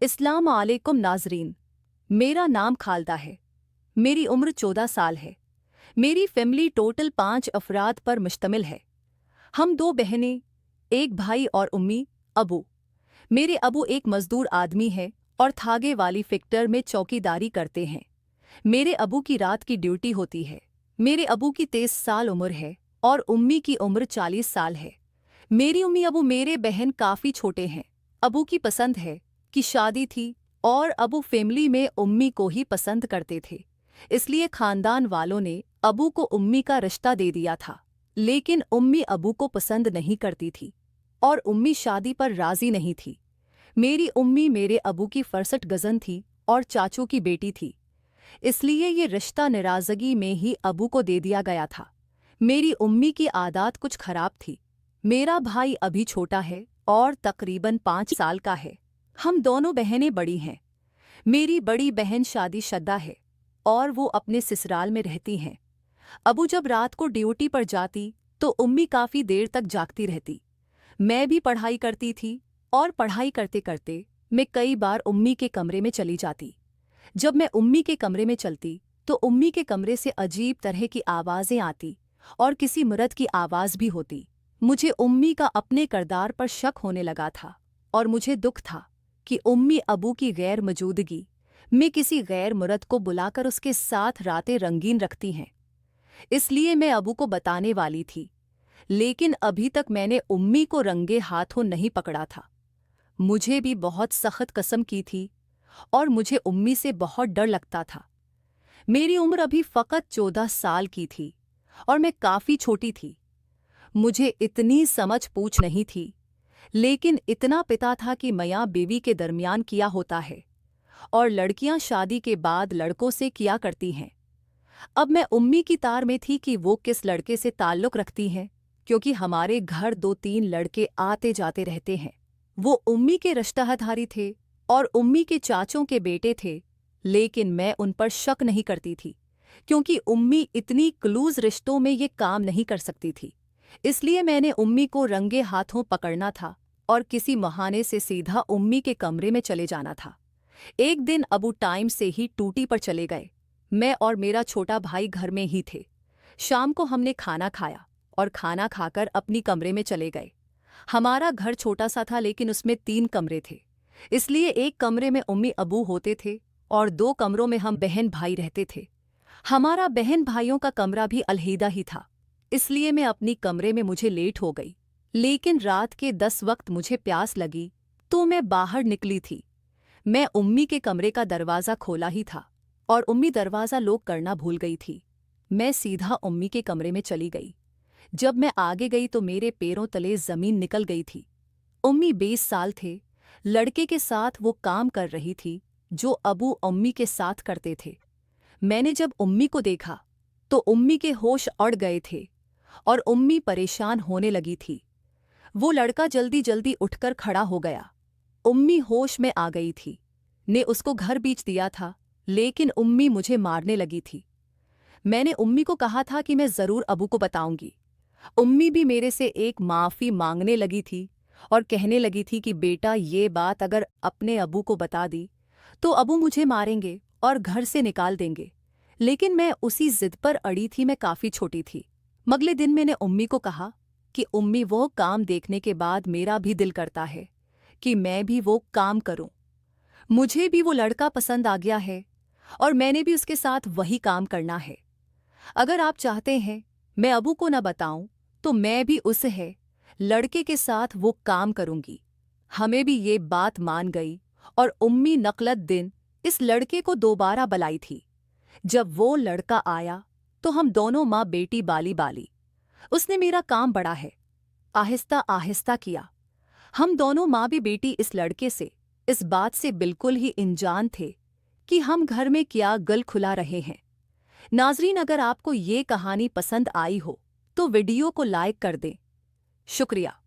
अस्सलाम वालेकुम नाजरीन। मेरा नाम खालदा है। मेरी उम्र 14 साल है। मेरी फैमिली टोटल 5 अफराद पर मुश्तमिल है। हम 2 बहनें, एक भाई और उम्मी अबू। मेरे अबू एक मजदूर आदमी है और थागे वाली फैक्ट्री में चौकीदारी करते हैं। मेरे अबू की रात की ड्यूटी होती है। मेरे अबू की 23 साल उम्र है और उम्मी की उम्र 40 साल है। मेरी उम्मी अबू मेरे बहन काफ़ी छोटे हैं। अबू की पसंद है कि शादी थी और अबू फैमिली में उम्मी को ही पसंद करते थे, इसलिए खानदान वालों ने अबू को उम्मी का रिश्ता दे दिया था। लेकिन उम्मी अबू को पसंद नहीं करती थी और उम्मी शादी पर राज़ी नहीं थी। मेरी उम्मी मेरे अबू की फरसट गज़न थी और चाचू की बेटी थी, इसलिए ये रिश्ता नाराज़गी में ही अबू को दे दिया गया था। मेरी उम्मी की आदत कुछ खराब थी। मेरा भाई अभी छोटा है और तकरीबन 5 साल का है। हम दोनों बहनें बड़ी हैं। मेरी बड़ी बहन शादीशुदा है और वो अपने ससुराल में रहती हैं। अबू जब रात को ड्यूटी पर जाती तो उम्मी काफ़ी देर तक जागती रहती। मैं भी पढ़ाई करती थी और पढ़ाई करते करते मैं कई बार उम्मी के कमरे में चली जाती। जब मैं उम्मी के कमरे में चलती तो उम्मी के कमरे से अजीब तरह की आवाज़ें आती और किसी मर्द की आवाज़ भी होती। मुझे उम्मी का अपने किरदार पर शक होने लगा था और मुझे दुख था कि उम्मी अबू की गैर मौजूदगी में किसी गैर मर्द को बुलाकर उसके साथ रातें रंगीन रखती हैं। इसलिए मैं अबू को बताने वाली थी, लेकिन अभी तक मैंने उम्मी को रंगे हाथों नहीं पकड़ा था। मुझे भी बहुत सख्त कसम की थी और मुझे उम्मी से बहुत डर लगता था। मेरी उम्र अभी फ़कत 14 साल की थी और मैं काफ़ी छोटी थी। मुझे इतनी समझ पूछ नहीं थी, लेकिन इतना पता था कि मियाँ बीवी के दरमियान किया होता है और लड़कियां शादी के बाद लड़कों से किया करती हैं। अब मैं उम्मी की तार में थी कि वो किस लड़के से ताल्लुक़ रखती हैं, क्योंकि हमारे घर 2-3 लड़के आते जाते रहते हैं। वो उम्मी के रिश्तेदारी थे और उम्मी के चाचों के बेटे थे, लेकिन मैं उन पर शक नहीं करती थी, क्योंकि उम्मी इतनी क्लूज़ रिश्तों में ये काम नहीं कर सकती थी। इसलिए मैंने उम्मी को रंगे हाथों पकड़ना था और किसी बहाने से सीधा उम्मी के कमरे में चले जाना था। एक दिन अबू टाइम से ही ड्यूटी पर चले गए। मैं और मेरा छोटा भाई घर में ही थे। शाम को हमने खाना खाया और खाना खाकर अपनी कमरे में चले गए। हमारा घर छोटा सा था, लेकिन उसमें 3 कमरे थे, इसलिए एक कमरे में उम्मी अबू होते थे और 2 कमरों में हम बहन भाई रहते थे। हमारा बहन भाइयों का कमरा भी अलहीदा ही था, इसलिए मैं अपनी कमरे में मुझे लेट हो गई। लेकिन रात के 10 वक्त मुझे प्यास लगी तो मैं बाहर निकली थी। मैं उम्मी के कमरे का दरवाज़ा खोला ही था और उम्मी दरवाज़ा लॉक करना भूल गई थी। मैं सीधा उम्मी के कमरे में चली गई। जब मैं आगे गई तो मेरे पैरों तले ज़मीन निकल गई थी। उम्मी 20 साल थे। लड़के के साथ वो काम कर रही थी जो अबू उम्मी के साथ करते थे। मैंने जब उम्मी को देखा तो उम्मी के होश उड़ गए थे और उम्मी परेशान होने लगी थी। वो लड़का जल्दी जल्दी उठकर खड़ा हो गया। उम्मी होश में आ गई थी। ने उसको घर बेच दिया था, लेकिन उम्मी मुझे मारने लगी थी। मैंने उम्मी को कहा था कि मैं ज़रूर अबू को बताऊंगी। उम्मी भी मेरे से एक माफ़ी मांगने लगी थी और कहने लगी थी कि बेटा, ये बात अगर अपने अबू को बता दी तो अबू मुझे मारेंगे और घर से निकाल देंगे। लेकिन मैं उसी ज़िद पर अड़ी थी। मैं काफ़ी छोटी थी। अगले दिन मैंने उम्मी को कहा कि उम्मी, वो काम देखने के बाद मेरा भी दिल करता है कि मैं भी वो काम करूं। मुझे भी वो लड़का पसंद आ गया है और मैंने भी उसके साथ वही काम करना है। अगर आप चाहते हैं मैं अबू को न बताऊं तो मैं भी उस है लड़के के साथ वो काम करूंगी। हमें भी ये बात मान गई और उम्मी नकलत दिन इस लड़के को दोबारा बुलाई थी। जब वो लड़का आया तो हम दोनों माँ बेटी बाली बाली। उसने मेरा काम बड़ा है आहिस्ता आहिस्ता किया। हम दोनों माँ भी बेटी इस लड़के से इस बात से बिल्कुल ही अनजान थे कि हम घर में क्या गल खुला रहे हैं। नाजरीन, अगर आपको ये कहानी पसंद आई हो तो वीडियो को लाइक कर दें। शुक्रिया।